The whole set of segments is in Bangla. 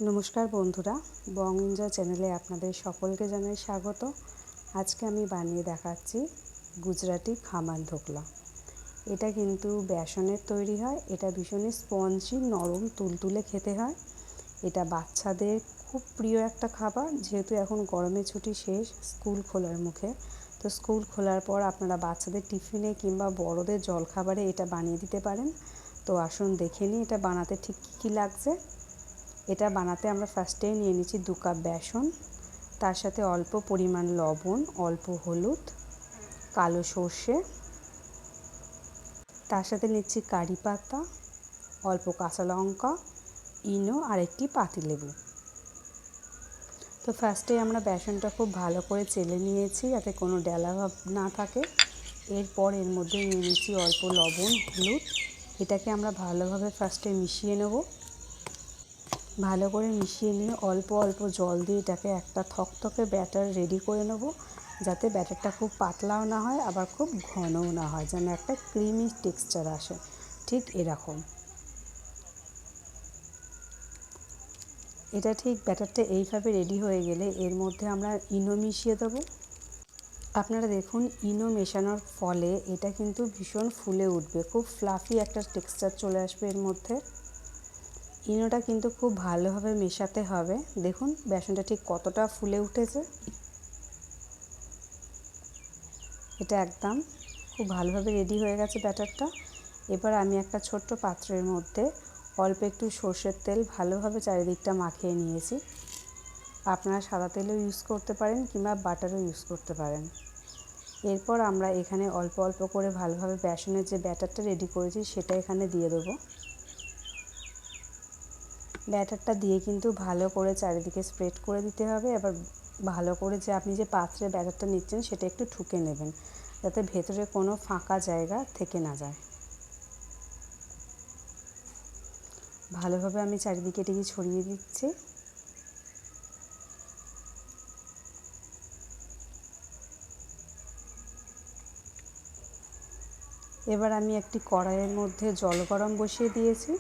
নমস্কার বন্ধুরা, বং এনজয় চ্যানেলে আপনাদের সকলকে জানাই স্বাগত। আজকে আমি বানিয়ে দেখাচ্ছি গুজরাটি খামান ধোকলা। এটা কিন্তু বেসনের তৈরি হয়। এটা ভীষণই স্পঞ্জি, নরম, তুলতুলে খেতে হয়। এটা বাচ্চাদের খুব প্রিয় একটা খাবার। যেহেতু এখন গরমের ছুটি শেষ, স্কুল খোলার মুখে, তো স্কুল খোলার পর আপনারা বাচ্চাদের টিফিনে কিংবা বড়দের জলখাবারে এটা বানিয়ে দিতে পারেন। তো আসুন দেখে নিই এটা বানাতে ঠিক কী লাগছে। এটা বানাতে আমরা ফার্স্টেই নিয়ে নিচ্ছি 2 কাপ বেসন, তার সাথে অল্প পরিমাণ লবণ, অল্প হলুদ, কালো সর্ষে, তার সাথে নিচ্ছি কারি পাতা, অল্প কাঁচা লঙ্কা, ইনো আর একটি পাতিলেবু। তো ফার্স্টেই আমরা বেসনটা খুব ভালো করে চেলে নিয়েছি যাতে কোনো ডেলা ভাব না থাকে। এরপর এর মধ্যে নিয়ে নিচ্ছি অল্প লবণ, হলুদ। এটাকে আমরা ভালোভাবে ফার্স্টে মিশিয়ে নেব। ভালো করে মিশিয়ে নিয়ে অল্প অল্প জল দিয়ে এটাকে একটা থকথকে ব্যাটার রেডি করে নেব, যাতে ব্যাটারটা খুব পাতলাও না হয় আবার খুব ঘনও না হয়, যেন একটা ক্রিমি টেক্সচার আসে, ঠিক এরকম। এটা ঠিক ব্যাটারটা এইভাবে রেডি হয়ে গেলে এর মধ্যে আমরা ইনো মিশিয়ে দেবো। আপনারা দেখুন, ইনো মেশানোর ফলে এটা কিন্তু ভীষণ ফুলে উঠবে, খুব ফ্লাফি একটা টেক্সচার চলে আসবে এর মধ্যে। ইনোটা কিন্তু খুব ভালোভাবে মেশাতে হবে। দেখুন বেসনটা ঠিক কতটা ফুলে উঠেছে। এটা একদম খুব ভালোভাবে রেডি হয়ে গেছে ব্যাটারটা। এবার আমি একটা ছোট্ট পাত্রের মধ্যে অল্প একটু সর্ষের তেল ভালোভাবে চারিদিকটা মাখিয়ে নিয়েছি। আপনারা সাদা তেলও ইউজ করতে পারেন কিংবা বাটারও ইউজ করতে পারেন। এরপর আমরা এখানে অল্প অল্প করে ভালোভাবে বেসনের যে ব্যাটারটা রেডি করেছি সেটা এখানে দিয়ে দেবো। ব্যাটারটা দিয়ে কিন্তু ভালো করে চারিদিকে স্প্রেড করে দিতে হবে। এবার ভালো করে যে আপনি যে পাত্রে ব্যাটারটা নিচ্ছেন সেটা একটু ঠুকে নেবেন, যাতে ভেতরে কোনো ফাঁকা জায়গা থেকে না যায়। ভালোভাবে আমি চারিদিকে এটিকে ছড়িয়ে দিচ্ছি। এবার আমি একটি কড়াইয়ের মধ্যে জল গরম বসিয়ে দিয়েছি,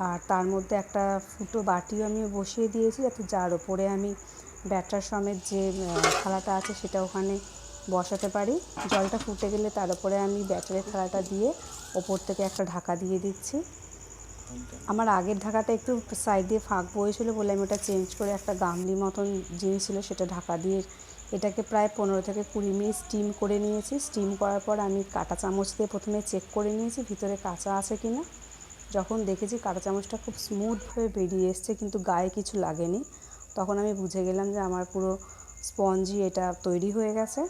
আর তার মধ্যে একটা ফুটো বাটিও আমি বসিয়ে দিয়েছি, যাতে যার ওপরে আমি ব্যাটার সমেত যে থালাটা আছে সেটা ওখানে বসাতে পারি। জলটা ফুটে গেলে তার উপরে আমি ব্যাটারের থালাটা দিয়ে ওপর থেকে একটা ঢাকা দিয়ে দিচ্ছি। আমার আগের ঢাকাটা একটু সাইড দিয়ে ফাঁক বয়েছিল বলে আমি ওটা চেঞ্জ করে একটা গামলি মতন জিনিস ছিল সেটা ঢাকা দিয়ে এটাকে প্রায় 15 থেকে 20 মিনিট স্টিম করে নিয়েছি। স্টিম করার পর আমি কাঁটা চামচ দিয়ে প্রথমে চেক করে নিয়েছি ভিতরে কাঁচা আছে কি না। যখন দেখেছি কাঁটা চামচটা খুব স্মুথভাবে বেরিয়ে এসছে কিন্তু গায়ে কিছু লাগেনি, তখন আমি বুঝে গেলাম যে আমার পুরো স্পঞ্জি এটা তৈরি হয়ে গেছে।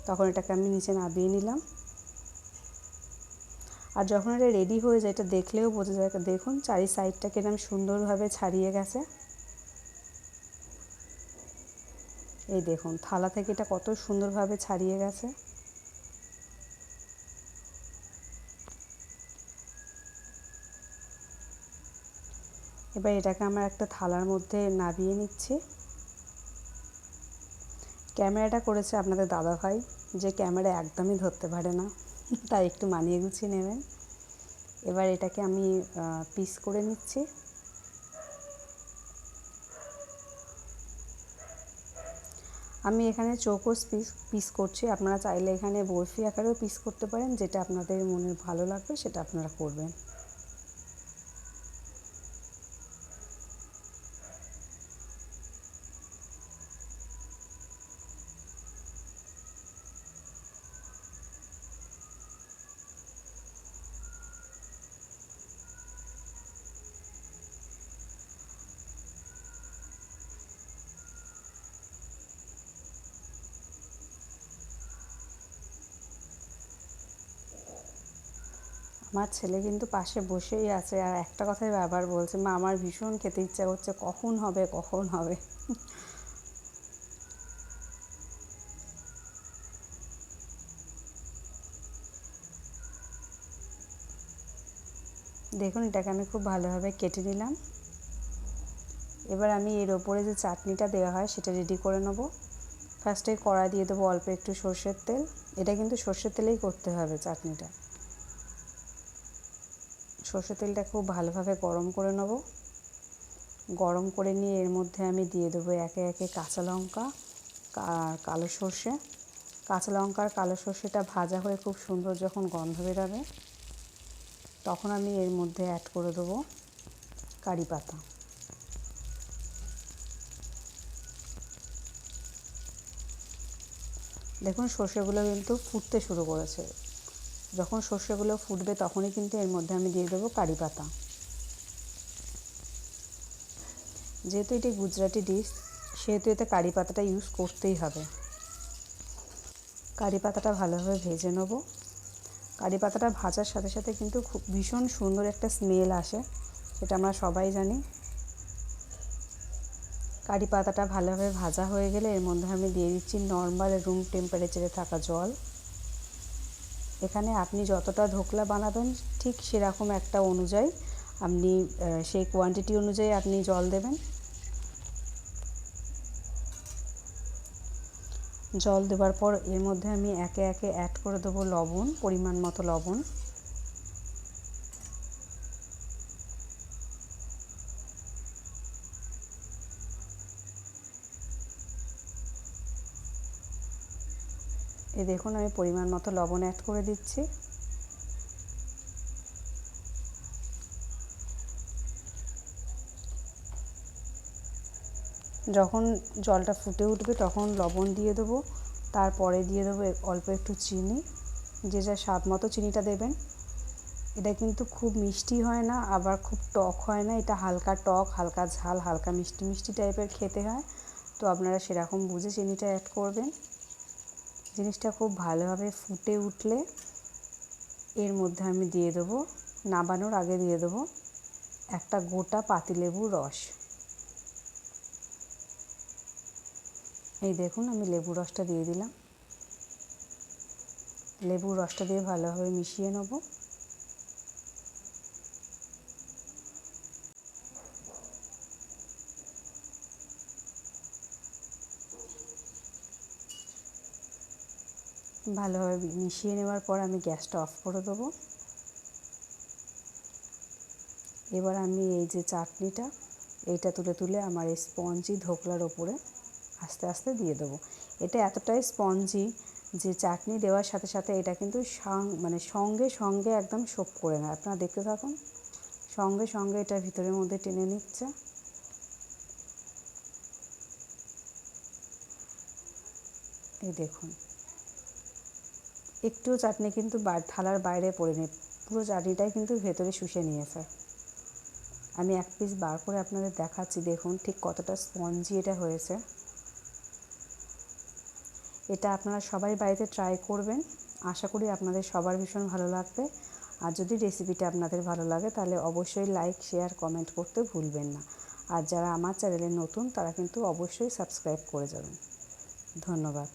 তখন এটাকে আমি নিচে নামিয়ে নিলাম। আর যখন এটা রেডি হয়ে যায় এটা দেখলেও বোঝা যায়, দেখুন চারি সাইডটা কিরকম সুন্দরভাবে ছাড়িয়ে গেছে। এই দেখুন থালা থেকে এটা কত সুন্দরভাবে ছাড়িয়ে গেছে। এবার এটাকে আমরা একটা থালার মধ্যে নামিয়ে নিচ্ছি। ক্যামেরাটা করেছে আপনাদের দাদাভাই, যে ক্যামেরা একদমই ধরতে পারে না, তাই একটু মানিয়ে গুছিয়ে নেবেন। এবার এটাকে আমি পিস করে নিচ্ছি। আমি এখানে চৌকোস পিস করছি, আপনারা চাইলে এখানে বরফি আকারেও পিস করতে পারেন, যেটা আপনাদের মনে ভালো লাগবে সেটা আপনারা করবেন। আমার ছেলে কিন্তু পাশে বসেই আছে আর একটা কথাই বারবার বলছে, মা আমার ভীষণ খেতে ইচ্ছা করছে, কখন হবে কখন হবে। দেখুন এটাকে আমি খুব ভালোভাবে কেটে নিলাম। এবার আমি এর ওপরে যে চাটনিটা দেওয়া হয় সেটা রেডি করে নেব। ফার্স্টে কড়াই দিয়ে দেবো অল্প একটু সর্ষের তেল। এটা কিন্তু সর্ষের তেলেই করতে হবে চাটনিটা। সর্ষের তেলটা খুব ভালোভাবে গরম করে নেব। গরম করে নিয়ে এর মধ্যে আমি দিয়ে দেবো একে একে কাঁচা লঙ্কা আর কালো সর্ষে। কাঁচা লঙ্কা আর কালো সর্ষেটা ভাজা হয়ে খুব সুন্দর যখন গন্ধ বেরোবে তখন আমি এর মধ্যে অ্যাড করে দেবো কারি পাতা। দেখুন সর্ষেগুলো কিন্তু ফুটতে শুরু করেছে। যখন সর্ষেগুলো ফুটবে তখনই কিন্তু এর মধ্যে আমি দিয়ে দেবো কারি পাতা। যেহেতু এটি গুজরাটি ডিশ সেহেতু এতে কারি পাতাটা ইউজ করতেই হবে। কারি পাতাটা ভালোভাবে ভেজে নেব। কারি পাতাটা ভাজার সাথে সাথে কিন্তু খুব ভীষণ সুন্দর একটা স্মেল আসে, সেটা আমরা সবাই জানি। কারি পাতাটা ভালোভাবে ভাজা হয়ে গেলে এর মধ্যে আমি দিয়ে দিচ্ছি নর্মাল রুম টেম্পারেচারে থাকা জল। এখানে আপনি যতটা ধোকলা বানাবেন ঠিক সেরকম একটা অনুযায়ী আপনি সেই কোয়ান্টিটি অনুযায়ী আপনি জল দেবেন। জল দেওয়ার পর এর মধ্যে আমি একে একে অ্যাড করে দেবো লবণ, পরিমাণ মতো লবণ। এই দেখুন আমি পরিমাণ মতো লবণ অ্যাড করে দিচ্ছি। যখন জলটা ফুটে উঠবে তখন লবণ দিয়ে দেবো, তারপরে দিয়ে দেবো অল্প একটু চিনি, যে যার স্বাদ মতো চিনিটা দেবেন। এটা কিন্তু খুব মিষ্টি হয় না আবার খুব টক হয় না, এটা হালকা টক, হালকা ঝাল, হালকা মিষ্টি মিষ্টি টাইপের খেতে হয়। তো আপনারা সেরকম বুঝে চিনিটা অ্যাড করবেন। জিনিসটা খুব ভালোভাবে ফুটে উঠলে এর মধ্যে আমি দিয়ে দেবো, নামানোর আগে দিয়ে দেবো একটা গোটা পাতিলেবুর রস। এই দেখুন আমি লেবুর রসটা দিয়ে দিলাম। লেবুর রসটা দিয়ে ভালোভাবে মিশিয়ে নেব। ভালোভাবে মিশিয়ে নেওয়ার পর আমি গ্যাসটা অফ করে দেবো। এবার আমি এই যে চাটনিটা এইটা তুলে তুলে আমার এই স্পঞ্জি ধোকলার ওপরে আস্তে আস্তে দিয়ে দেবো। এটা এতটাই স্পঞ্জি যে চাটনি দেওয়ার সাথে সাথে এটা কিন্তু মানে সঙ্গে সঙ্গে একদম সোপ করে নেয়। আপনারা দেখতে থাকুন, সঙ্গে সঙ্গে এটা ভিতরের মধ্যে টেনে নিচ্ছে। এই দেখুন একটুও চাটনি কিন্তু থালার বাইরে পড়েনি, পুরো চাটনিটাই কিন্তু ভেতরে শুষে নিয়েছে। আমি এক পিস বার করে আপনাদের দেখাচ্ছি, দেখুন ঠিক কতটা স্পঞ্জি এটা হয়েছে। এটা আপনারা সবাই বাড়িতে ট্রাই করবেন, আশা করি আপনাদের সবার ভীষণ ভালো লাগবে। আর যদি রেসিপিটা আপনাদের ভালো লাগে তাহলে অবশ্যই লাইক, শেয়ার, কমেন্ট করতে ভুলবেন না। আর যারা আমার চ্যানেলে নতুন তারা কিন্তু অবশ্যই সাবস্ক্রাইব করে যাবেন। ধন্যবাদ।